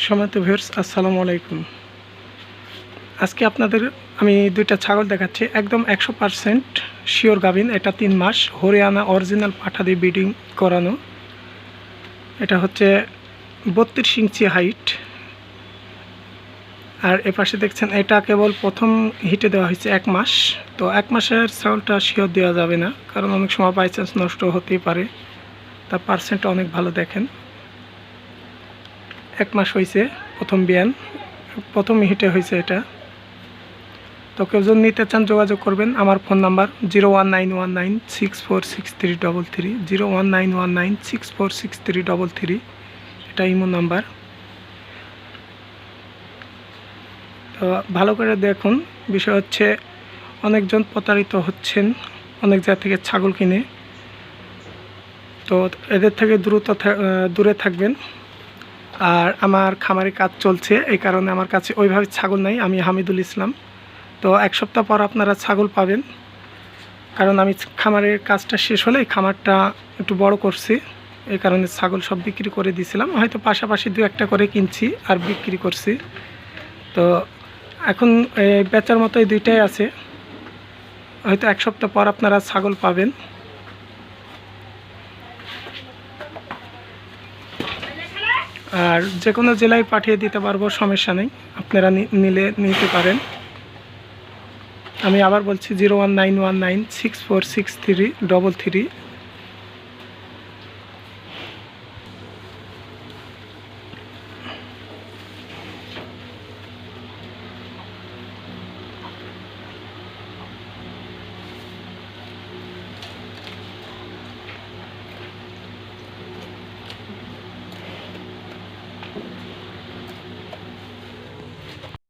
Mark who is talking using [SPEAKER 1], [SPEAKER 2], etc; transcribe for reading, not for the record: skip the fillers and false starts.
[SPEAKER 1] সম্মানিত ভিউয়ার্স, আসসালামু আলাইকুম। আজকে আপনাদের আমি দুইটা ছাগল দেখাচ্ছি, একদম 100% শিওর গাভিন। এটা 3 মাস হরিয়ানা অরিজিনাল পাঠা দিয়ে ব্রিডিং করানো। এটা হচ্ছে 32 ইঞ্চি হাইট। আর এপাশে দেখছেন এটা কেবল প্রথম হিটে দেওয়া হয়েছে 1 মাস। তো 1 মাসের ছাগলটা শিওর দেওয়া যাবে না, কারণ অনেক সময় বাই চান্স নষ্ট হতেই পারে। তার পার্সেন্টটা অনেক ভালো। দেখেন 1 মাস হয়েছে, প্রথম বিয়ান, প্রথম হিটে হয়েছে এটা। তো কেউ যদি নিতে চান যোগাযোগ করবেন। আমার ফোন নাম্বার 01919646333, 01919646333, এটা ইমো নাম্বার। তো ভালো করে দেখুন। বিষয় হচ্ছে অনেকজন প্রতারিত হচ্ছেন অনেক জায়গা থেকে ছাগল কিনে। তো এদের থেকে দূরে থাকবেন। আর আমার খামারে কাজ চলছে, এই কারণে আমার কাছে ওইভাবে ছাগল নাই। আমি হামিদুল ইসলাম। তো 1 সপ্তাহ পর আপনারা ছাগল পাবেন, কারণ আমি খামারের কাজটা শেষ হলেই খামারটা একটু বড় করছি। এই কারণে ছাগল সব বিক্রি করে দিয়েছিলাম, হয়তো পাশাপাশি 2-1টা করে কিনছি আর বিক্রি করছি। তো এখন বেচার মতো এই দুইটাই আছে। হয়তো 1 সপ্তাহ পর আপনারা ছাগল পাবেন। আর যে কোনো জেলায় পাঠিয়ে দিতে পারবো, সমস্যা নেই। আপনারা নিতে পারেন। আমি আবার বলছি 01919646333,